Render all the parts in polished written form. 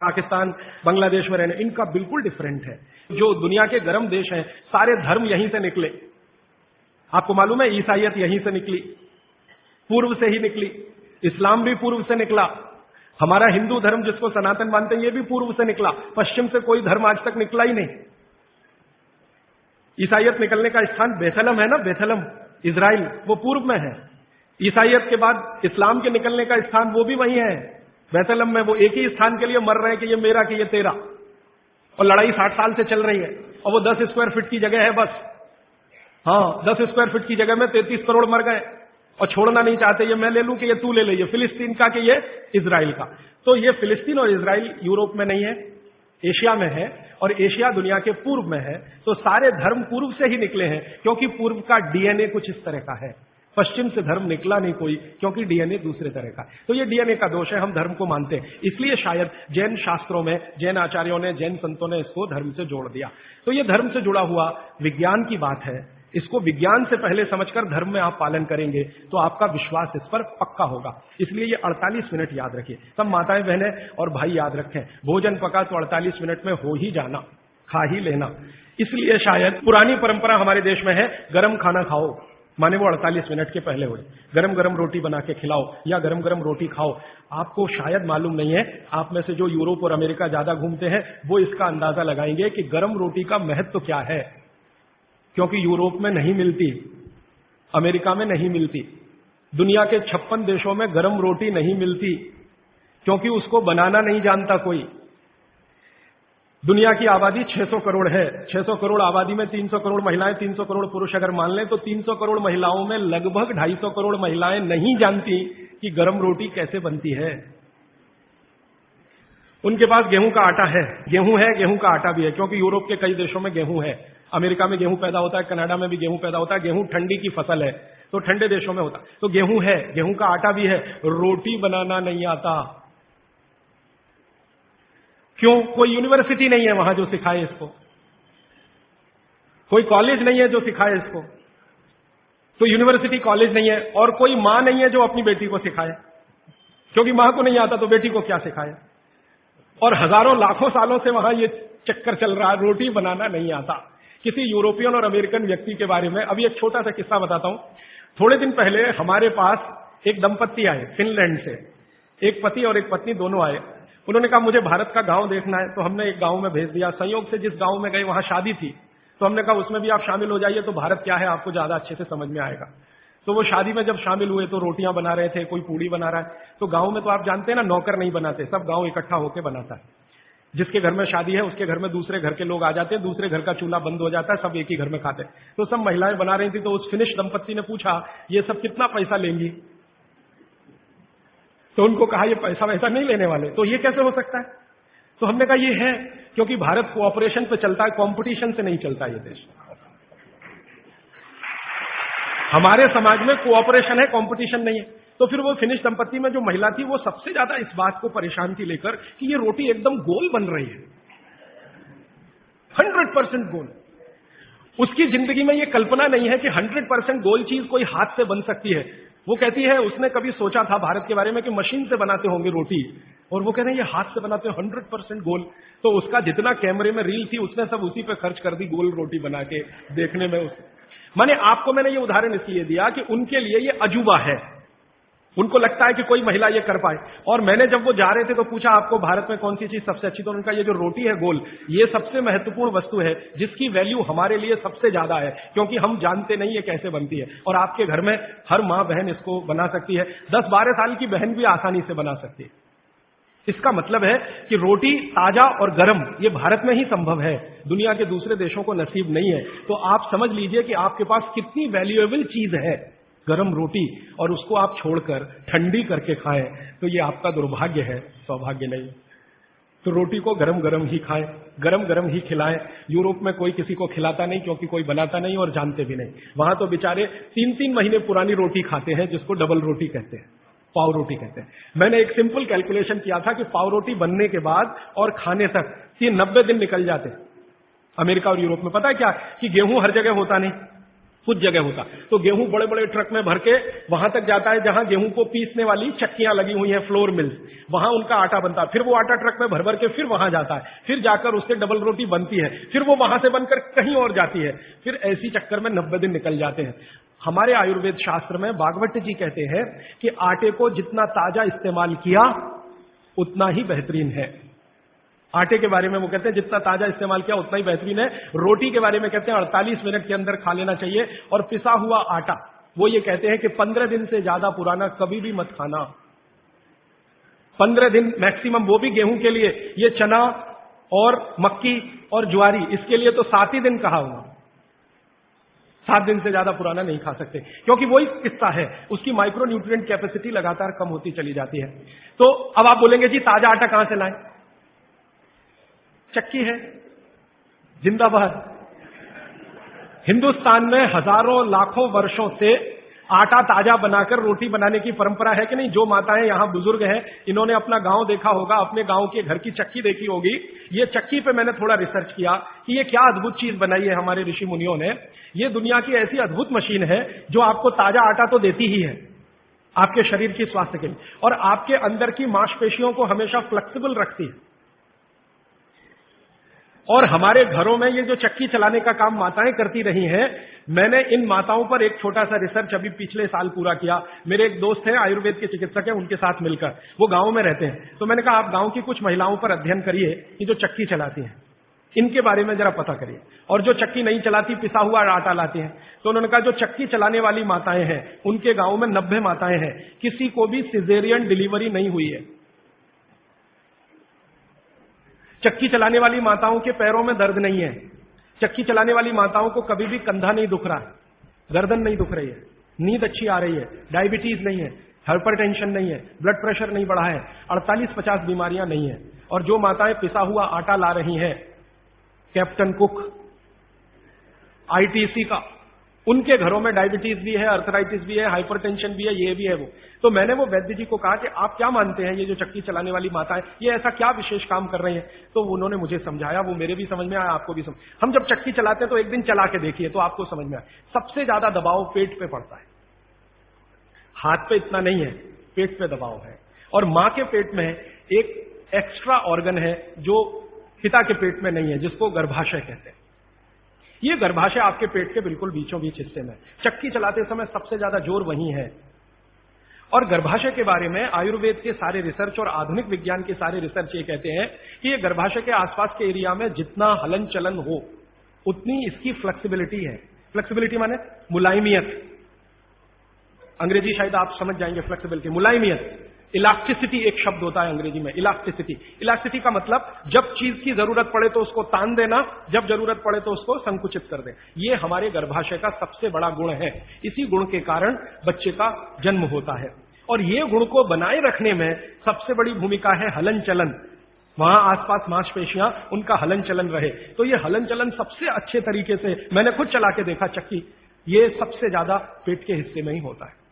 पाकिस्तान, बांग्लादेश में रहने, इनका बिल्कुल डिफरेंट है। जो दुनिया के गर्म देश हैं, सारे धर्म यहीं से निकले। आपको मालूम है ईसाइयत यहीं से निकली, पूर्व से ही निकली। इस्लाम भी पूर्व से निकला। हमारा हिंदू धर्म जिसको सनातन मानते हैं, ये भी पूर्व से निकला। पश्चिम से कोई धर्म आज तक निकला ही नहीं। ईसाइयत निकलने का स्थान बेथलम है ना, बेथलम इजराइल, वो पूर्व में है। ईसाइयत के बाद इस्लाम के निकलने का स्थान वो भी वही है, बेथलम में। वो एक ही स्थान के लिए मर रहे हैं कि ये मेरा कि ये तेरा, और लड़ाई 60 साल से चल रही है, और वो 10 स्क्वायर फीट की जगह है बस। हाँ, 10 स्क्वायर फीट की जगह में 33 करोड़ मर गए, और छोड़ना नहीं चाहते, ये मैं ले लूं कि ये तू ले ले, ये फिलिस्तीन का कि ये इजराइल का। तो ये फिलिस्तीन और इजराइल यूरोप में नहीं है, एशिया में है, और एशिया दुनिया के पूर्व में है। तो सारे धर्म पूर्व से ही निकले हैं, क्योंकि पूर्व का डीएनए कुछ इस तरह का है। पश्चिम से धर्म निकला नहीं कोई, क्योंकि डीएनए दूसरे तरह का। तो ये डीएनए का दोष है, हम धर्म को मानते हैं। इसलिए शायद जैन शास्त्रों में, जैन आचार्यों ने, जैन संतों ने इसको धर्म से जोड़ दिया। तो ये धर्म से जुड़ा हुआ विज्ञान की बात है। इसको विज्ञान से पहले समझकर धर्म में आप पालन करेंगे तो आपका विश्वास इस पर पक्का होगा। इसलिए ये 48 मिनट याद रखिए। सब माताएं बहनें और भाई याद रखें, भोजन पका तो 48 मिनट में हो ही जाना, खा ही लेना। इसलिए शायद पुरानी परंपरा हमारे देश में है, गरम खाना खाओ, माने वो 48 मिनट के पहले हो। गरम गरम रोटी बना के खिलाओ या गरम गरम रोटी खाओ। आपको शायद मालूम नहीं है, आप में से जो यूरोप और अमेरिका ज्यादा घूमते हैं वो इसका अंदाजा लगाएंगे कि गरम रोटी का महत्व क्या है। क्योंकि यूरोप में नहीं मिलती, अमेरिका में नहीं मिलती, दुनिया के 56 देशों में गरम रोटी नहीं मिलती, क्योंकि उसको बनाना नहीं जानता कोई। दुनिया की आबादी 600 करोड़ है। 600 करोड़ आबादी में 300 करोड़ महिलाएं, 300 करोड़ पुरुष अगर मान लें तो 300 करोड़ महिलाओं में लगभग 250 करोड़ महिलाएं नहीं जानती कि गरम रोटी कैसे बनती है। उनके पास गेहूं का आटा है, गेहूं का आटा भी है, क्योंकि यूरोप के कई देशों में गेहूं है। अमेरिका में गेहूं पैदा होता है, कनाडा में भी गेहूं पैदा होता है। गेहूं ठंडी की फसल है, तो ठंडे देशों में होता है। तो गेहूं है, गेहूं का आटा भी है। रोटी बनाना नहीं आता। क्यों? कोई यूनिवर्सिटी नहीं है वहां जो सिखाए इसको, कोई कॉलेज नहीं है जो सिखाए इसको। तो यूनिवर्सिटी कॉलेज नहीं है, और कोई मां नहीं है जो अपनी बेटी को सिखाए, क्योंकि मां को नहीं आता तो बेटी को क्या सिखाए। और हजारों लाखों सालों से वहां ये चक्कर चल रहा है, रोटी बनाना नहीं आता। किसी यूरोपियन और अमेरिकन व्यक्ति के बारे में अभी एक छोटा सा किस्सा बताता हूं। थोड़े दिन पहले हमारे पास एक दंपत्ति आए फिनलैंड से, एक पति और एक पत्नी दोनों आए। उन्होंने कहा मुझे भारत का गांव देखना है, तो हमने एक गांव में भेज दिया। संयोग से जिस गांव में गए वहां शादी थी, तो हमने कहा उसमें भी आप शामिल हो जाइए, तो भारत क्या है आपको ज्यादा अच्छे से समझ में आएगा। तो वो शादी में जब शामिल हुए तो रोटियां बना रहे थे, कोई पूड़ी बना रहा है। तो गांव में तो आप जानते हैं ना, नौकर नहीं बनाते, सब गांव इकट्ठा होकर बनाता है। जिसके घर में शादी है उसके घर में दूसरे घर के लोग आ जाते हैं, दूसरे घर का चूल्हा बंद हो जाता है, सब एक ही घर में खाते हैं। तो सब महिलाएं बना रही थी। तो उस फिनिश दंपत्ति ने पूछा ये सब कितना पैसा लेंगी? तो उनको कहा ये पैसा वैसा नहीं लेने वाले। तो ये कैसे हो सकता है? तो हमने कहा ये है क्योंकि भारत कोऑपरेशन पे चलता है, कंपटीशन से नहीं चलता ये देश। हमारे समाज में कोऑपरेशन है, कंपटीशन नहीं है। तो फिर वो फिनिश दंपत्ति में जो महिला थी वो सबसे ज्यादा इस बात को परेशान थी लेकर कि ये रोटी एकदम गोल बन रही है, 100% गोल। उसकी जिंदगी में ये कल्पना नहीं है कि 100% गोल चीज कोई हाथ से बन सकती है। वो कहती है उसने कभी सोचा था भारत के बारे में कि मशीन से बनाते होंगे रोटी, और वो कहते हैं ये हाथ से बनाते हैं 100% गोल। तो उसका जितना कैमरे में रील थी उसने सब उसी पे खर्च कर दी, गोल रोटी बना के देखने में। मैंने आपको ये उदाहरण इसलिए दिया कि उनके लिए ये अजूबा है, उनको लगता है कि कोई महिला ये कर पाए। और मैंने जब वो जा रहे थे तो पूछा आपको भारत में कौन सी चीज सबसे अच्छी, तो उनका ये जो रोटी है गोल, ये सबसे महत्वपूर्ण वस्तु है जिसकी वैल्यू हमारे लिए सबसे ज्यादा है, क्योंकि हम जानते नहीं ये कैसे बनती है। और आपके घर में हर मां बहन इसको बना सकती है, 10-12 साल की बहन भी आसानी से बना सकती है। इसका मतलब है कि रोटी ताजा और गर्म ये भारत में ही संभव है, दुनिया के दूसरे देशों को नसीब नहीं है। तो आप समझ लीजिए कि आपके पास कितनी वैल्यूएबल चीज है गरम रोटी, और उसको आप छोड़कर ठंडी करके खाएं तो ये आपका दुर्भाग्य है, सौभाग्य नहीं। तो रोटी को गरम गरम ही खाएं, गरम गरम ही खिलाएं। यूरोप में कोई किसी को खिलाता नहीं, क्योंकि कोई बनाता नहीं और जानते भी नहीं। वहां तो बेचारे 3-3 महीने पुरानी रोटी खाते हैं, जिसको डबल रोटी कहते हैं, पाव रोटी कहते हैं। मैंने एक सिंपल कैलकुलेशन किया था कि पाव रोटी बनने के बाद और खाने तक 90 दिन निकल जाते। अमेरिका और यूरोप में पता है क्या कि गेहूं हर जगह होता नहीं, कुछ जगह होता। तो गेहूं बड़े बड़े ट्रक में भर के वहां तक जाता है जहां गेहूं को पीसने वाली चक्कियां लगी हुई हैं, फ्लोर मिल्स, वहां उनका आटा बनता है। फिर वो आटा ट्रक में भर भर के फिर वहां जाता है, फिर जाकर उससे डबल रोटी बनती है, फिर वो वहां से बनकर कहीं और जाती है, फिर ऐसी चक्कर में 90 दिन निकल जाते हैं। हमारे आयुर्वेद शास्त्र में भागवत जी कहते हैं कि आटे को जितना ताजा इस्तेमाल किया उतना ही बेहतरीन है। आटे के बारे में वो कहते हैं जितना ताजा इस्तेमाल किया उतना ही बेहतरीन है। रोटी के बारे में कहते हैं 48 मिनट के अंदर खा लेना चाहिए। और पिसा हुआ आटा वो ये कहते हैं कि 15 दिन से ज्यादा पुराना कभी भी मत खाना। 15 दिन मैक्सिमम, वो भी गेहूं के लिए। ये चना और मक्की और ज्वारी, इसके लिए तो 7 ही दिन कहा हुआ। 7 दिन से ज्यादा पुराना नहीं खा सकते, क्योंकि वही किस्सा है, उसकी माइक्रो न्यूट्रिएंट कैपेसिटी लगातार कम होती चली जाती है। तो अब आप बोलेंगे जी ताजा आटा कहां से लाएं? चक्की है जिंदाबाद। हिंदुस्तान में हजारों लाखों वर्षों से आटा ताजा बनाकर रोटी बनाने की परंपरा है कि नहीं? जो माताएं यहां बुजुर्ग हैं, इन्होंने अपना गांव देखा होगा, अपने गांव के घर की चक्की देखी होगी। ये चक्की पे मैंने थोड़ा रिसर्च किया कि ये क्या अद्भुत चीज बनाई है हमारे ऋषि मुनियों ने। ये दुनिया की ऐसी अद्भुत मशीन है जो आपको ताजा आटा तो देती ही है आपके शरीर की स्वास्थ्य के लिए, और आपके अंदर की मांसपेशियों को हमेशा फ्लेक्सिबल रखती है। और हमारे घरों में ये जो चक्की चलाने का काम माताएं करती रही हैं, मैंने इन माताओं पर एक छोटा सा रिसर्च अभी पिछले साल पूरा किया। मेरे एक दोस्त हैं, आयुर्वेद के चिकित्सक हैं, उनके साथ मिलकर, वो गांव में रहते हैं। तो मैंने कहा आप गांव की कुछ महिलाओं पर अध्ययन करिए कि जो चक्की चलाती हैं, इनके बारे में जरा पता करिए। और जो चक्की नहीं चलाती, पिसा हुआ आटा लाती हैं। तो उन्होंने कहा जो चक्की चलाने वाली माताएं हैं, उनके गांव में 90 माताएं हैं, किसी को भी सिजेरियन डिलीवरी नहीं हुई है। चक्की चलाने वाली माताओं के पैरों में दर्द नहीं है। चक्की चलाने वाली माताओं को कभी भी कंधा नहीं दुख रहा है, गर्दन नहीं दुख रही है, नींद अच्छी आ रही है, डायबिटीज नहीं है, हाइपरटेंशन नहीं है, ब्लड प्रेशर नहीं बढ़ा है, 48-50 बीमारियां नहीं है। और जो माताएं पिसा हुआ आटा ला रही हैं, कैप्टन कुक, आईटीसी का, उनके घरों में डायबिटीज भी है, अर्थराइटिस भी है, हाइपरटेंशन भी है, ये भी है वो। तो मैंने वो वैद्य जी को कहा कि आप क्या मानते हैं ये जो चक्की चलाने वाली माताएं, ये ऐसा क्या विशेष काम कर रही हैं? तो उन्होंने मुझे समझाया, वो मेरे भी समझ में आया, आपको भी समझ। हम जब चक्की चलाते हैं तो एक दिन चला के देखिए तो आपको समझ में आए। सबसे ज्यादा दबाव पेट पे पड़ता है, हाथ पे इतना नहीं है, पेट पे दबाव है। और मां के पेट में एक एक्स्ट्रा ऑर्गन है जो पिता के पेट में नहीं है, जिसको गर्भाशय कहते हैं। ये गर्भाशय आपके पेट के बिल्कुल बीचों बीच हिस्से में। चक्की चलाते समय सबसे ज्यादा जोर वहीं है। और गर्भाशय के बारे में आयुर्वेद के सारे रिसर्च और आधुनिक विज्ञान के सारे रिसर्च ये कहते हैं कि ये गर्भाशय के आसपास के एरिया में जितना हलन चलन हो उतनी इसकी फ्लेक्सिबिलिटी है। फ्लेक्सिबिलिटी माने मुलायमियत, अंग्रेजी शायद आप समझ जाएंगे। फ्लेक्सिबिलिटी, मुलायमियत, इलास्टिसिटी एक शब्द होता है अंग्रेजी में, इलास्टिसिटी। इलास्टिसिटी का मतलब जब चीज की जरूरत पड़े तो उसको तान देना, जब जरूरत पड़े तो उसको संकुचित कर दे। ये हमारे गर्भाशय का सबसे बड़ा गुण है। इसी गुण के कारण बच्चे का जन्म होता है। और ये गुण को बनाए रखने में सबसे बड़ी भूमिका है हलन चलन। वहां आसपास मांसपेशियां, उनका हलन चलन रहे। तो ये हलन चलन सबसे अच्छे तरीके से, मैंने खुद चला के देखा चक्की, ये सबसे ज्यादा पेट के हिस्से में ही होता है।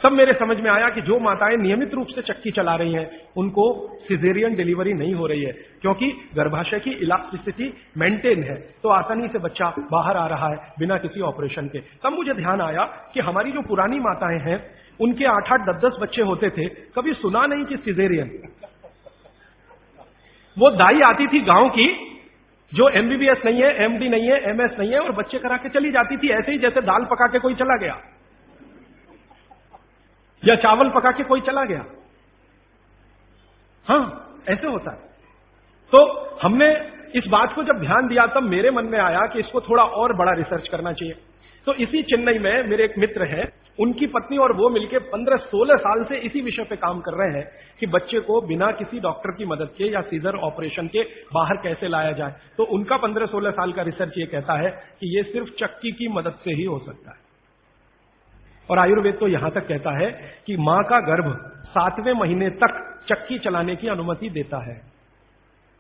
तब मेरे समझ में आया कि जो माताएं नियमित रूप से चक्की चला रही हैं उनको सिजेरियन डिलीवरी नहीं हो रही है, क्योंकि गर्भाशय की इलास्टिसिटी मेंटेन है। तो आसानी से बच्चा बाहर आ रहा है बिना किसी ऑपरेशन के। तब मुझे ध्यान आया कि हमारी जो पुरानी माताएं हैं उनके 8-8, 10-10 बच्चे होते थे, कभी सुना नहीं कि सिजेरियन। वो दाई आती थी गांव की, जो एमबीबीएस नहीं है, एमडी नहीं है, एमएस नहीं है, और बच्चे करा के चली जाती थी, ऐसे ही जैसे दाल पका के कोई चला गया या चावल पका के कोई चला गया। हाँ, ऐसे होता है। तो हमने इस बात को जब ध्यान दिया तब मेरे मन में आया कि इसको थोड़ा और बड़ा रिसर्च करना चाहिए। तो इसी चेन्नई में मेरे एक मित्र हैं, उनकी पत्नी और वो मिलकर 15-16 साल से इसी विषय पे काम कर रहे हैं कि बच्चे को बिना किसी डॉक्टर की मदद के या सीजर ऑपरेशन के बाहर कैसे लाया जाए। तो उनका 15-16 साल का रिसर्च ये कहता है कि ये सिर्फ चक्की की मदद से ही हो सकता है। और आयुर्वेद तो यहां तक कहता है कि मां का गर्भ 7वें महीने तक चक्की चलाने की अनुमति देता है।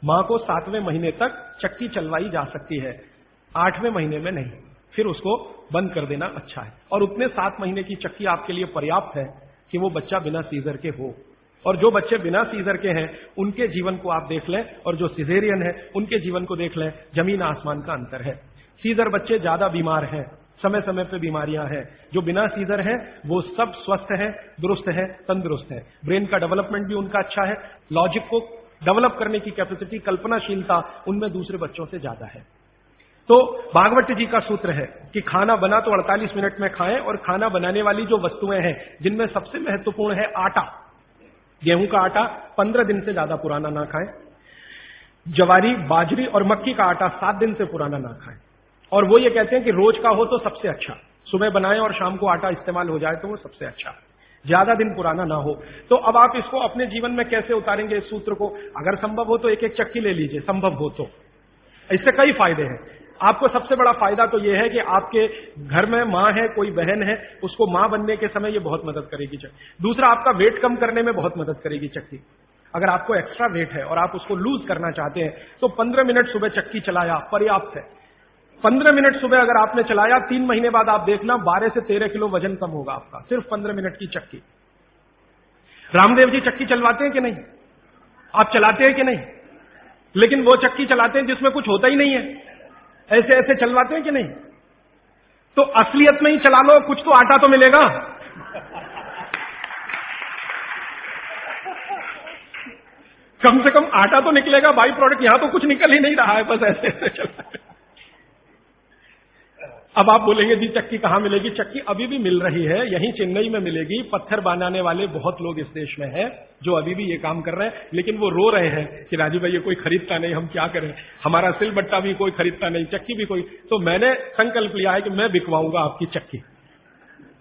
मां को 7वें महीने तक चक्की चलवाई जा सकती है, 8वें महीने में नहीं, फिर उसको बंद कर देना अच्छा है। और उतने 7 महीने की चक्की आपके लिए पर्याप्त है कि वो बच्चा बिना सीजर के हो। और जो बच्चे बिना सीजर के हैं उनके जीवन को आप देख लें, और जो सिजेरियन है उनके जीवन को देख लें, जमीन आसमान का अंतर है। सीजर बच्चे ज्यादा बीमार हैं, समय समय पे बीमारियां हैं। जो बिना सीजर हैं वो सब स्वस्थ हैं, दुरुस्त हैं, तंदुरुस्त हैं। ब्रेन का डेवलपमेंट भी उनका अच्छा है। लॉजिक को डेवलप करने की कैपेसिटी, कल्पनाशीलता उनमें दूसरे बच्चों से ज्यादा है। तो भागवत जी का सूत्र है कि खाना बना तो 48 मिनट में खाएं, और खाना बनाने वाली जो वस्तुएं हैं जिनमें सबसे महत्वपूर्ण है आटा, गेहूं का आटा 15 दिन से ज्यादा पुराना ना खाएं। जवारी, बाजरी और मक्की का आटा 7 दिन से पुराना ना खाएं। और वो ये कहते हैं कि रोज का हो तो सबसे अच्छा, सुबह बनाएं और शाम को आटा इस्तेमाल हो जाए तो वो सबसे अच्छा, ज्यादा दिन पुराना ना हो। तो अब आप इसको अपने जीवन में कैसे उतारेंगे इस सूत्र को? अगर संभव हो तो एक एक चक्की ले लीजिए, संभव हो तो। इससे कई फायदे हैं। आपको सबसे बड़ा फायदा तो यह है कि आपके घर में मां है, कोई बहन है, उसको मां बनने के समय ये बहुत मदद करेगी चक्की। दूसरा, आपका वेट कम करने में बहुत मदद करेगी चक्की। अगर आपको एक्स्ट्रा वेट है और आप उसको लूज करना चाहते हैं तो 15 मिनट सुबह चक्की चलाया पर्याप्त है। 15 मिनट सुबह अगर आपने चलाया, 3 महीने बाद आप देखना 12 से 13 किलो वजन कम होगा आपका, सिर्फ 15 मिनट की चक्की। रामदेव जी चक्की चलवाते हैं कि नहीं? आप चलाते हैं कि नहीं? लेकिन वो चक्की चलाते हैं जिसमें कुछ होता ही नहीं है, ऐसे ऐसे चलवाते हैं कि नहीं? तो असलियत में ही चला लो, कुछ तो आटा तो मिलेगा। कम से कम आटा तो निकलेगा, बाई प्रोडक्ट। यहां तो कुछ निकल ही नहीं रहा है, बस ऐसे ऐसे चल रहा है। अब आप बोलेंगे जी चक्की कहां मिलेगी? चक्की अभी भी मिल रही है, यहीं चेन्नई में मिलेगी। पत्थर बनाने वाले बहुत लोग इस देश में हैं जो अभी भी ये काम कर रहे हैं, लेकिन वो रो रहे हैं कि राजू भाई ये कोई खरीदता नहीं, हम क्या करें, हमारा सिलबट्टा भी कोई खरीदता नहीं, चक्की भी कोई। तो मैंने संकल्प लिया है कि मैं बिकवाऊंगा आपकी चक्की।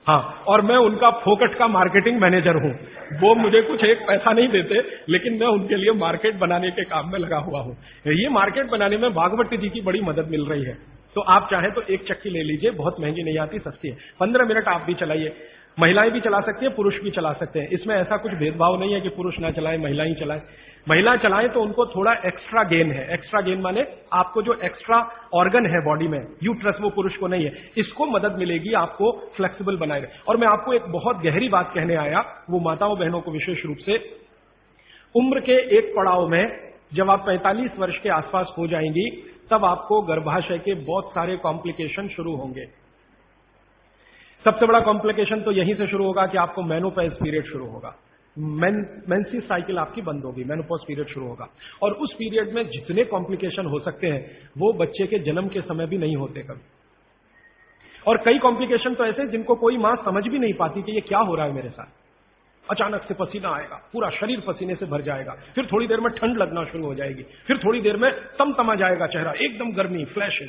हाँ, और मैं उनका फोकट का मार्केटिंग मैनेजर हूं। वो मुझे कुछ एक पैसा नहीं देते, लेकिन मैं उनके लिए मार्केट बनाने के काम में लगा हुआ हूं। ये मार्केट बनाने में भागवत जी की बड़ी मदद मिल रही है। तो आप चाहें तो एक चक्की ले लीजिए, बहुत महंगी नहीं आती, सस्ती है। 15 मिनट आप भी चलाइए। महिलाएं भी चला सकती है, पुरुष भी चला सकते हैं। इसमें ऐसा कुछ भेदभाव नहीं है कि पुरुष ना चलाएं महिलाएं चलाएं। महिला चलाएं तो उनको थोड़ा एक्स्ट्रा गेन है। एक्स्ट्रा गेन माने आपको जो एक्स्ट्रा ऑर्गन है बॉडी में, यूट्रस, वो पुरुष को नहीं है, इसको मदद मिलेगी आपको फ्लेक्सिबल बनाए। और मैं आपको एक बहुत गहरी बात कहने आया, वो माताओं बहनों को विशेष रूप से, उम्र के एक पड़ाव में जब आप 45 वर्ष के आसपास हो जाएंगी, तब आपको गर्भाशय के बहुत सारे कॉम्प्लिकेशन शुरू होंगे। सबसे बड़ा कॉम्प्लिकेशन तो यहीं से शुरू होगा कि आपको मेनोपॉज पीरियड शुरू होगा। मेंसेस साइकिल आपकी बंद होगी, मेनोपॉज पीरियड शुरू होगा। और उस पीरियड में जितने कॉम्प्लिकेशन हो सकते हैं वो बच्चे के जन्म के समय भी नहीं होते कभी। और कई कॉम्प्लिकेशन तो ऐसे जिनको कोई मां समझ भी नहीं पाती कि ये क्या हो रहा है मेरे साथ। अचानक से पसीना आएगा, पूरा शरीर पसीने से भर जाएगा, फिर थोड़ी देर में ठंड लगना शुरू हो जाएगी, फिर थोड़ी देर में तमतमा जाएगा चेहरा, एकदम गर्मी, फ्लैशेस।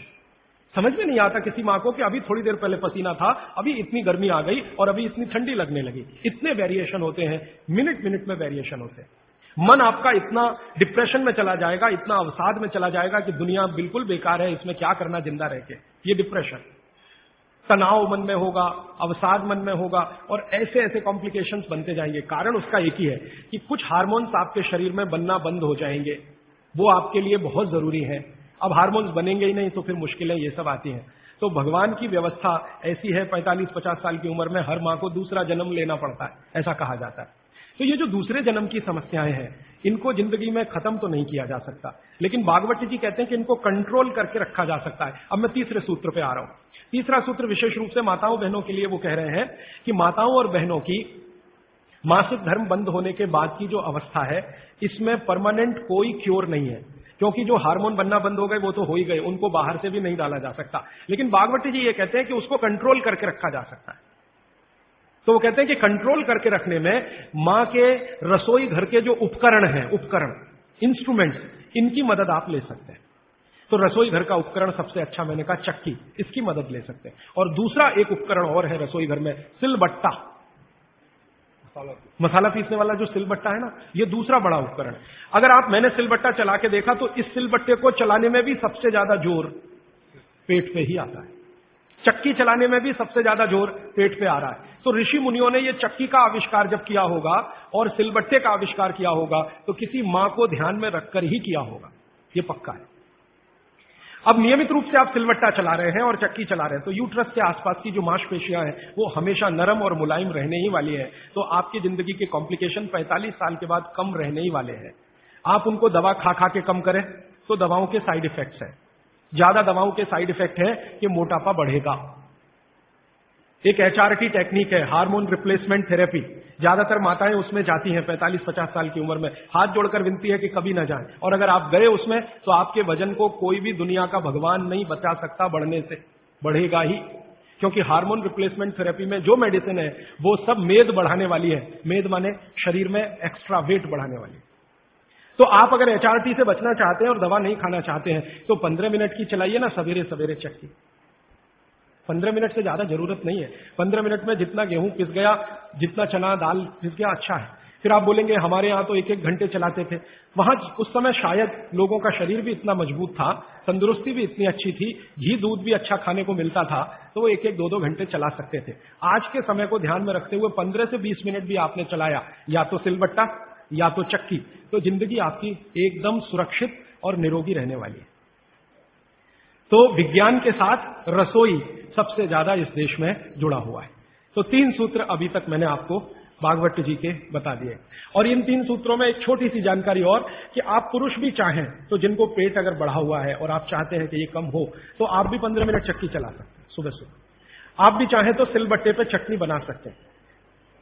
समझ में नहीं आता किसी मां को कि अभी थोड़ी देर पहले पसीना था, अभी इतनी गर्मी आ गई और अभी इतनी ठंडी लगने लगी। इतने वेरिएशन होते हैं, मिनट मिनट में वेरिएशन होते हैं। मन आपका इतना डिप्रेशन में चला जाएगा, इतना अवसाद में चला जाएगा कि दुनिया बिल्कुल बेकार है, इसमें क्या करना जिंदा रह के। ये डिप्रेशन, तनाव मन में होगा, अवसाद मन में होगा, और ऐसे ऐसे कॉम्प्लिकेशंस बनते जाएंगे। कारण उसका एक ही है कि कुछ हार्मोन्स आपके शरीर में बनना बंद हो जाएंगे, वो आपके लिए बहुत जरूरी है। अब हार्मोन्स बनेंगे ही नहीं तो फिर मुश्किलें ये सब आती हैं। तो भगवान की व्यवस्था ऐसी है, 45-50 साल की उम्र में हर मां को दूसरा जन्म लेना पड़ता है, ऐसा कहा जाता है। तो ये जो दूसरे जन्म की समस्याएं हैं, इनको जिंदगी में खत्म तो नहीं किया जा सकता, लेकिन भागवत जी कहते हैं कि इनको कंट्रोल करके रखा जा सकता है। अब मैं तीसरे सूत्र पे आ रहा हूं। तीसरा सूत्र विशेष रूप से माताओं बहनों के लिए वो कह रहे हैं कि माताओं और बहनों की मासिक धर्म बंद होने के बाद की जो अवस्था है, इसमें परमानेंट कोई क्योर नहीं है, क्योंकि जो हार्मोन बनना बंद हो गए वो तो हो ही गए, उनको बाहर से भी नहीं डाला जा सकता। लेकिन भागवत जी ये कहते हैं कि उसको कंट्रोल करके रखा जा सकता है। तो वो कहते हैं कि कंट्रोल करके रखने में मां के रसोई घर के जो उपकरण हैं, उपकरण, इंस्ट्रूमेंट्स, इनकी मदद आप ले सकते हैं। तो रसोई घर का उपकरण सबसे अच्छा मैंने कहा चक्की, इसकी मदद ले सकते हैं। और दूसरा एक उपकरण और है रसोई घर में, सिलबट्टा, मसाला पीसने वाला जो सिलबट्टा है ना, ये दूसरा बड़ा उपकरण। अगर मैंने सिलबट्टा चला के देखा तो इस सिलबट्टे को चलाने में भी सबसे ज्यादा जोर पेट पे ही आता है, चक्की चलाने में भी सबसे ज्यादा जोर पेट पे आ रहा है। तो ऋषि मुनियों ने ये चक्की का आविष्कार जब किया होगा और सिलबट्टे का आविष्कार किया होगा तो किसी मां को ध्यान में रखकर ही किया होगा, ये पक्का है। अब नियमित रूप से आप सिलबट्टा चला रहे हैं और चक्की चला रहे हैं तो यूट्रस के आसपास की जो मांसपेशियां हैं वो हमेशा नरम और मुलायम रहने ही वाली है। तो आपकी जिंदगी के कॉम्प्लिकेशन 45 साल के बाद कम रहने ही वाले हैं। आप उनको दवा खा खा के कम करें तो दवाओं के साइड इफेक्ट्स हैं, ज्यादा दवाओं के साइड इफेक्ट है कि मोटापा बढ़ेगा, एक HRT टेक्निक है, हार्मोन रिप्लेसमेंट थेरेपी। ज्यादातर माताएं उसमें जाती हैं 45-50 साल की उम्र में, हाथ जोड़कर विनती है कि कभी ना जाएं। और अगर आप गए उसमें तो आपके वजन को कोई भी दुनिया का भगवान नहीं बचा सकता बढ़ने से, बढ़ेगा ही। क्योंकि हार्मोन रिप्लेसमेंट थेरेपी में जो मेडिसिन है वो सब मेद बढ़ाने वाली है। मेद माने शरीर में एक्स्ट्रा वेट बढ़ाने वाली। तो आप अगर HRT से बचना चाहते हैं और दवा नहीं खाना चाहते हैं तो 15 मिनट की चलाइए ना सवेरे सवेरे चक्की। 15 मिनट से ज्यादा जरूरत नहीं है। 15 मिनट में जितना गेहूं पिस गया, जितना चना दाल पिस गया, अच्छा है। फिर आप बोलेंगे हमारे यहां तो 1-1 घंटे चलाते थे। वहां उस समय शायद लोगों का शरीर भी इतना मजबूत था, तंदुरुस्ती भी इतनी अच्छी थी, घी दूध भी अच्छा खाने को मिलता था, तो वो 1-1 2-2 घंटे चला सकते थे। आज के समय को ध्यान में रखते हुए 15 से 20 मिनट भी आपने चलाया, या तो सिलबट्टा या तो चक्की, तो जिंदगी आपकी एकदम सुरक्षित और निरोगी रहने वाली है। तो विज्ञान के साथ रसोई सबसे ज्यादा इस देश में जुड़ा हुआ है। तो 3 सूत्र अभी तक मैंने आपको भागवत जी के बता दिए। और इन 3 सूत्रों में एक छोटी सी जानकारी और, कि आप पुरुष भी चाहें तो जिनको पेट अगर बढ़ा हुआ है और आप चाहते हैं कि ये कम हो, तो आप भी 15 मिनट चक्की चला सकते हैं सुबह सुबह। आप भी चाहें तो सिलबट्टे पे चटनी बना सकते हैं।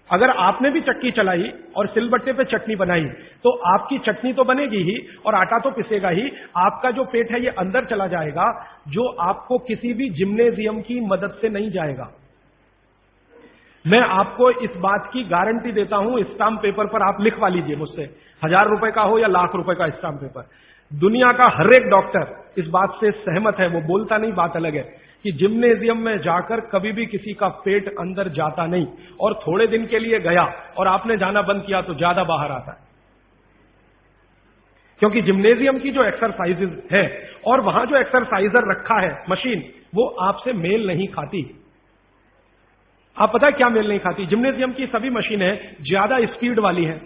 अगर आपने भी चक्की चलाई और सिलबट्टे पे चटनी बनाई तो आपकी चटनी तो बनेगी ही और आटा तो पिसेगा ही, आपका जो पेट है ये अंदर चला जाएगा, जो आपको किसी भी जिम्नेजियम की मदद से नहीं जाएगा। मैं आपको इस बात की गारंटी देता हूं, स्टाम्प पेपर पर आप लिखवा लीजिए मुझसे, 1000 रुपए का हो या लाख रुपए का स्टाम्प पेपर। दुनिया का हर एक डॉक्टर इस बात से सहमत है, वो बोलता नहीं, बात अलग है, कि जिम्नेजियम में जाकर कभी भी किसी का पेट अंदर जाता नहीं, और थोड़े दिन के लिए गया और आपने जाना बंद किया तो ज्यादा बाहर आता है। क्योंकि जिम्नेजियम की जो एक्सरसाइजेज है और वहां जो एक्सरसाइजर रखा है मशीन, वो आपसे मेल नहीं खाती। आप पता है क्या मेल नहीं खाती? जिम्नेजियम की सभी मशीनें ज्यादा स्पीड वाली हैं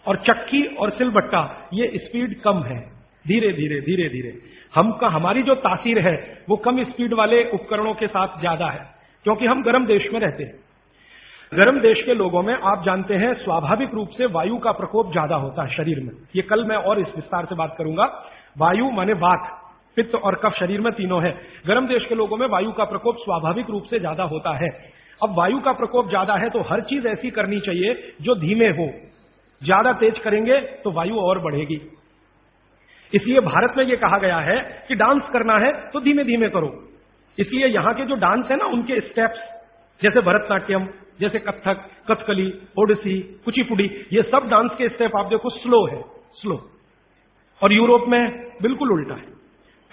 और चक्की और सिलबट्टा ये स्पीड कम है, धीरे धीरे धीरे धीरे। हमारी जो तासीर है वो कम स्पीड वाले उपकरणों के साथ ज्यादा है, क्योंकि हम गर्म देश में रहते हैं। गर्म देश के लोगों में आप जानते हैं स्वाभाविक रूप से वायु का प्रकोप ज्यादा होता है शरीर में। ये कल मैं और इस विस्तार से बात करूंगा। वायु माने वात, पित्त और कफ शरीर में तीनों है। गर्म देश के लोगों में वायु का प्रकोप स्वाभाविक रूप से ज्यादा होता है। अब वायु का प्रकोप ज्यादा है तो हर चीज ऐसी करनी चाहिए जो धीमे हो। ज्यादा तेज करेंगे तो वायु और बढ़ेगी। इसलिए भारत में यह कहा गया है कि डांस करना है तो धीमे धीमे करो। इसलिए यहां के जो डांस है ना, उनके स्टेप्स, जैसे भरतनाट्यम, जैसे कथक, कथकली, ओडिसी, कुचिपुड़ी, ये सब डांस के स्टेप आप देखो स्लो है, स्लो। और यूरोप में बिल्कुल उल्टा है,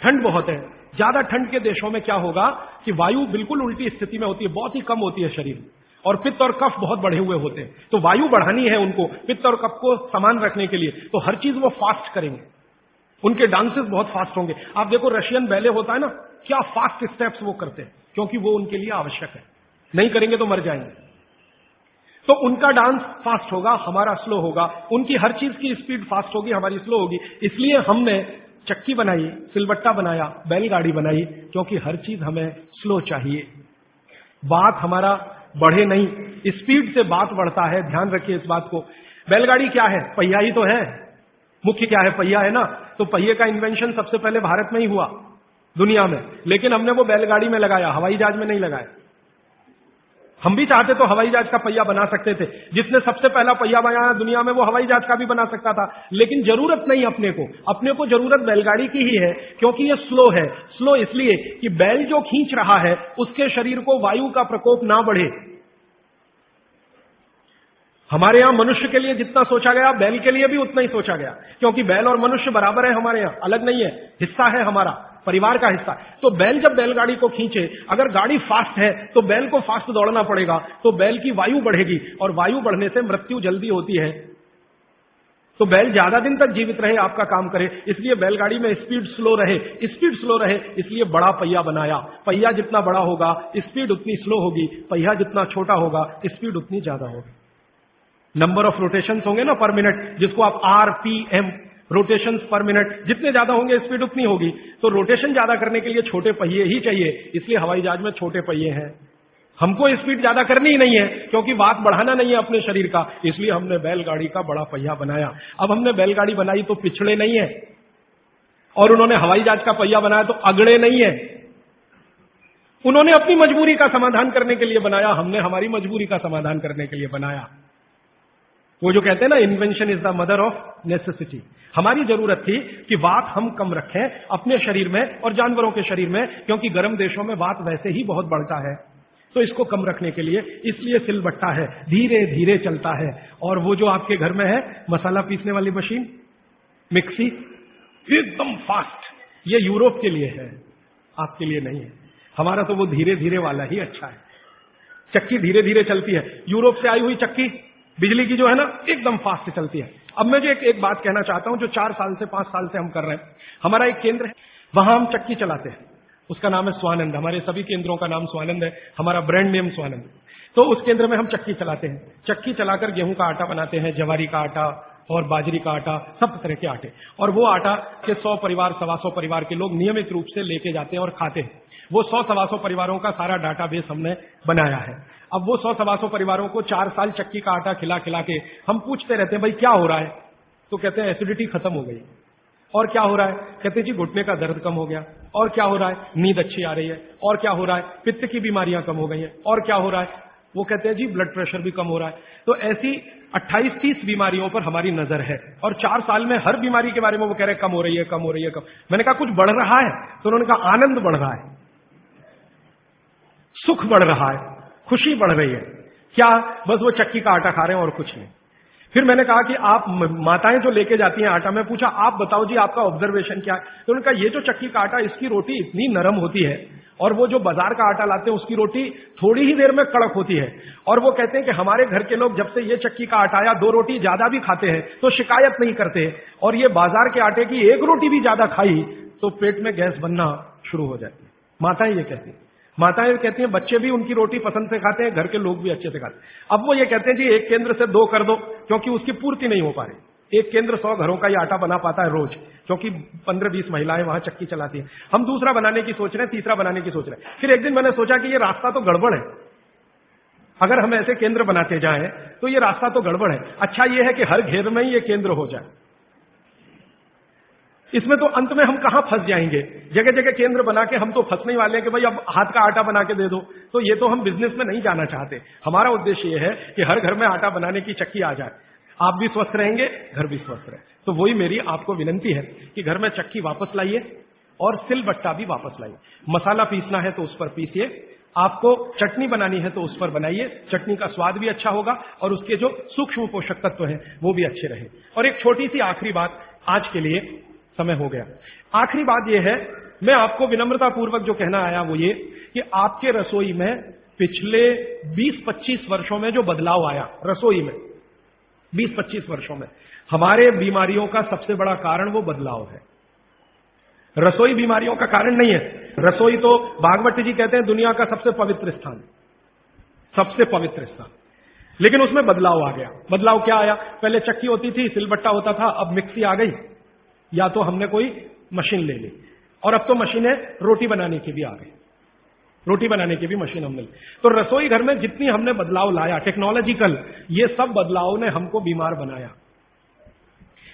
ठंड बहुत है। ज्यादा ठंड के देशों में क्या होगा कि वायु बिल्कुल उल्टी स्थिति में होती है, बहुत ही कम होती है शरीर में, और पित्त और कफ बहुत बढ़े हुए होते हैं। तो वायु बढ़ानी है उनको पित्त और कफ को समान रखने के लिए, तो हर चीज वो फास्ट करेंगे। उनके डांसेस बहुत फास्ट होंगे। आप देखो रशियन बैले होता है ना, क्या फास्ट स्टेप्स वो करते हैं, क्योंकि वो उनके लिए आवश्यक है। नहीं करेंगे तो मर जाएंगे। तो उनका डांस फास्ट होगा, हमारा स्लो होगा। उनकी हर चीज की स्पीड फास्ट होगी, हमारी स्लो होगी। इसलिए हमने चक्की बनाई, सिलबट्टा बनाया, बैलगाड़ी बनाई, क्योंकि हर चीज हमें स्लो चाहिए। बात हमारा बढ़े नहीं, स्पीड से बात बढ़ता है। ध्यान रखिए इस बात को। बैलगाड़ी क्या है? पहिया ही तो है। मुख्य क्या है? पहिया है ना। तो पहिए का इन्वेंशन सबसे पहले भारत में ही हुआ दुनिया में, लेकिन हमने वो बैलगाड़ी में लगाया, हवाई जहाज में नहीं लगाया। हम भी चाहते तो हवाई जहाज का पहिया बना सकते थे। जिसने सबसे पहला पहिया बनाया दुनिया में वो हवाई जहाज का भी बना सकता था, लेकिन जरूरत नहीं अपने को जरूरत बैलगाड़ी की ही है, क्योंकि ये स्लो है। स्लो इसलिए कि बैल जो खींच रहा है उसके शरीर को वायु का प्रकोप ना बढ़े। हमारे यहां मनुष्य के लिए जितना सोचा गया बैल के लिए भी उतना ही सोचा गया, क्योंकि बैल और मनुष्य बराबर है हमारे यहां, अलग नहीं है, हिस्सा है हमारा, परिवार का हिस्सा। तो बैल जब बैलगाड़ी को खींचे, अगर गाड़ी फास्ट है तो बैल को फास्ट दौड़ना पड़ेगा, तो बैल की वायु बढ़ेगी, और वायु बढ़ने से मृत्यु जल्दी होती है। तो बैल ज्यादा दिन तक जीवित रहे, आपका काम करे, इसलिए बैलगाड़ी में स्पीड स्लो रहे। स्पीड स्लो रहे इसलिए बड़ा पहिया बनाया। पहिया जितना बड़ा होगा स्पीड उतनी स्लो होगी, पहिया जितना छोटा होगा स्पीड उतनी ज्यादा होगी। नंबर ऑफ रोटेशंस होंगे ना पर मिनट, जिसको आप RPM, रोटेशंस पर मिनट, जितने ज्यादा होंगे स्पीड उतनी होगी। तो रोटेशन ज्यादा करने के लिए छोटे पहिए ही चाहिए, इसलिए हवाई जहाज में छोटे पहिए हैं। हमको स्पीड ज्यादा करनी ही नहीं है, क्योंकि बात बढ़ाना नहीं है अपने शरीर का, इसलिए हमने बैलगाड़ी का बड़ा पहिया बनाया। अब हमने बैलगाड़ी बनाई तो पिछड़े नहीं है, और उन्होंने हवाई जहाज का पहिया बनाया तो अगड़े नहीं है। उन्होंने अपनी मजबूरी का समाधान करने के लिए बनाया, हमने हमारी मजबूरी का समाधान करने के लिए बनाया। वो जो कहते हैं ना, invention is the mother of necessity. हमारी जरूरत थी कि वात हम कम रखें अपने शरीर में और जानवरों के शरीर में, क्योंकि गर्म देशों में वात वैसे ही बहुत बढ़ता है। तो इसको कम रखने के लिए इसलिए सिलबट्टा है, धीरे धीरे चलता है। और वो जो आपके घर में है मसाला पीसने वाली मशीन, मिक्सी, एकदम फास्ट, ये यूरोप के लिए है, आपके लिए नहीं है। हमारा तो वो धीरे धीरे वाला ही अच्छा है। चक्की धीरे धीरे चलती है, यूरोप से आई हुई चक्की बिजली की जो है ना, एकदम फास्ट चलती है। अब मैं जो एक बात कहना चाहता हूं, जो 4 साल से 5 साल से हम कर रहे हैं, हमारा एक केंद्र है, वहां हम चक्की चलाते हैं, उसका नाम है स्वानंद। हमारे सभी केंद्रों का नाम स्वानंद है, हमारा ब्रांड नेम स्वानंद। तो उस केंद्र में हम चक्की चलाते हैं, चक्की चलाकर गेहूं का आटा बनाते हैं, जवारी का आटा और बाजरी का आटा, सब तरह के आटे। और वो आटा के 100 परिवार 125 परिवार के लोग नियमित रूप से लेके जाते हैं और खाते हैं। वो 100-125 परिवारों का सारा डाटाबेस हमने बनाया है। अब वो 100-125 परिवारों को 4 साल चक्की का आटा खिला खिला के हम पूछते रहते हैं, भाई क्या हो रहा है? तो कहते हैं एसिडिटी खत्म हो गई। और क्या हो रहा है? कहते हैं जी घुटने का दर्द कम हो गया। और क्या हो रहा है? नींद अच्छी आ रही है। और क्या हो रहा है? पित्त की बीमारियां कम हो गई हैं। और क्या हो रहा है? वो कहते हैं जी ब्लड प्रेशर भी कम हो रहा है। तो ऐसी 28-30 बीमारियों पर हमारी नजर है, और 4 साल में हर बीमारी के बारे में वो कह रहे हैं कम हो रही है, कम हो रही है, कम। मैंने कहा कुछ बढ़ रहा है? तो उन्होंने कहा आनंद बढ़ रहा है, सुख बढ़ रहा है, खुशी बढ़ रही है। क्या? बस वो चक्की का आटा खा रहे हैं और कुछ नहीं। फिर मैंने कहा कि आप माताएं जो लेके जाती हैं आटा, मैं पूछा आप बताओ जी आपका ऑब्जर्वेशन क्या है? तो उन्होंने कहा ये जो चक्की का आटा, इसकी रोटी इतनी नरम होती है, और वो जो बाजार का आटा लाते हैं उसकी रोटी थोड़ी ही देर में कड़क होती है। और वो कहते हैं कि हमारे घर के लोग जब से ये चक्की का आटा आया 2 रोटी ज्यादा भी खाते हैं तो शिकायत नहीं करते हैं, और ये बाजार के आटे की 1 रोटी भी ज्यादा खाई तो पेट में गैस बनना शुरू हो जाती है। माताएं ये कहती हैं। माताएं कहती हैं बच्चे भी उनकी रोटी पसंद से खाते हैं, घर के लोग भी अच्छे से खाते हैं। अब वो ये कहते हैं जी एक केंद्र से 2 कर दो, क्योंकि उसकी पूर्ति नहीं हो पा रही। एक केंद्र 100 घरों का ही आटा बना पाता है रोज, क्योंकि 15-20 महिलाएं वहां चक्की चलाती हैं। हम दूसरा बनाने की सोच रहे हैं, तीसरा बनाने की सोच रहे हैं। फिर एक दिन मैंने सोचा कि ये रास्ता तो गड़बड़ है, अगर हम ऐसे केंद्र बनाते जाएं तो ये रास्ता तो गड़बड़ है। अच्छा ये है कि हर घेर में ही ये केंद्र हो जाए। इसमें तो अंत में हम कहां फंस जाएंगे? जगह जगह केंद्र बना के हम तो फंसने वाले हैं कि भाई अब हाथ का आटा बना के दे दो। तो ये तो हम बिजनेस में नहीं जाना चाहते। हमारा उद्देश्य ये है कि हर घर में आटा बनाने की चक्की आ जाए, आप भी स्वस्थ रहेंगे, घर भी स्वस्थ रहे। तो वही मेरी आपको विनती है कि घर में चक्की वापस लाइए और सिलबट्टा भी वापस लाइए। मसाला पीसना है तो उस पर पीसिए, आपको चटनी बनानी है तो उस पर बनाइए। चटनी का स्वाद भी अच्छा होगा और उसके जो सूक्ष्म पोषक तत्व हैं वो भी अच्छे रहे। और एक छोटी सी आखिरी बात, आज के लिए समय हो गया। आखिरी बात यह है, मैं आपको विनम्रता पूर्वक जो कहना आया वो ये कि आपके रसोई में पिछले 20-25 वर्षों में जो बदलाव आया, रसोई में 20-25 वर्षों में, हमारे बीमारियों का सबसे बड़ा कारण वो बदलाव है। रसोई बीमारियों का कारण नहीं है। रसोई तो भागवत जी कहते हैं दुनिया का सबसे पवित्र स्थान, सबसे पवित्र स्थान। लेकिन उसमें बदलाव आ गया। बदलाव क्या आया? पहले चक्की होती थी, सिलबट्टा होता था, अब मिक्सी आ गई, या तो हमने कोई मशीन ले ली, और अब तो मशीनें रोटी बनाने की भी आ गई, रोटी बनाने की भी मशीन हमने ली। तो रसोई घर में जितनी हमने बदलाव लाया टेक्नोलॉजिकल, ये सब बदलाव ने हमको बीमार बनाया,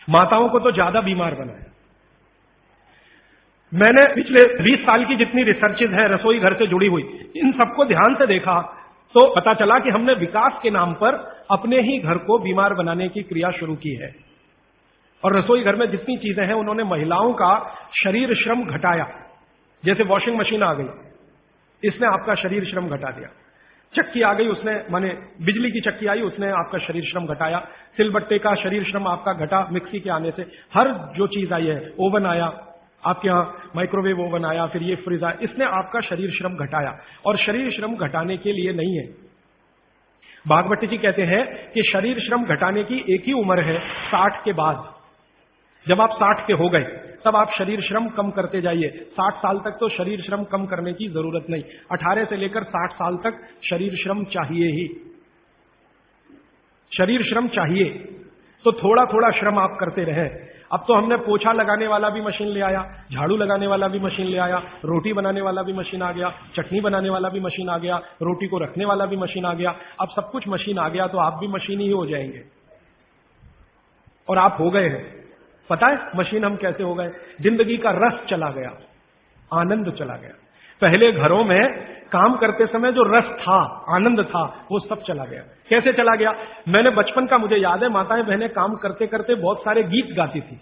माताओं को तो ज्यादा बीमार बनाया। मैंने पिछले 20 साल की जितनी रिसर्चेज है रसोई घर से जुड़ी हुई, इन सबको ध्यान से देखा तो पता चला कि हमने विकास के नाम पर अपने ही घर को बीमार बनाने की क्रिया शुरू की है। और रसोई घर में जितनी चीजें हैं उन्होंने महिलाओं का शरीर श्रम घटाया। जैसे वॉशिंग मशीन आ गई, इसने आपका शरीर श्रम घटा दिया। चक्की आ गई, उसने माने बिजली की चक्की आई, उसने आपका शरीर श्रम घटाया। सिलबट्टे का शरीर श्रम आपका घटा मिक्सी के आने से। हर जो चीज आई है, ओवन आया आपके यहां, माइक्रोवेव ओवन आया, फिर ये फ्रिज आया, इसने आपका शरीर श्रम घटाया। और शरीर श्रम घटाने के लिए नहीं है। भागवत जी कहते हैं कि शरीर श्रम घटाने की एक ही उम्र है, 60 के बाद। जब आप 60 के हो गए तब आप शरीर श्रम कम करते जाइए। 60 साल तक तो शरीर श्रम कम करने की जरूरत नहीं, 18 से लेकर 60 साल तक शरीर श्रम चाहिए ही, शरीर श्रम चाहिए। तो थोड़ा थोड़ा श्रम आप करते रहे। अब तो हमने पोछा लगाने वाला भी मशीन ले आया, झाड़ू लगाने वाला भी मशीन ले आया, रोटी बनाने वाला भी मशीन आ गया, चटनी बनाने वाला भी मशीन आ गया, रोटी को रखने वाला भी मशीन आ गया। अब सब कुछ मशीन आ गया तो आप भी मशीन ही हो जाएंगे। और आप हो गए हैं। पता है मशीन हम कैसे हो गए? जिंदगी का रस चला गया, आनंद चला गया। पहले घरों में काम करते समय जो रस था, आनंद था, वो सब चला गया। कैसे चला गया? मैंने बचपन का मुझे याद है, माताएं बहनें काम करते करते बहुत सारे गीत गाती थी।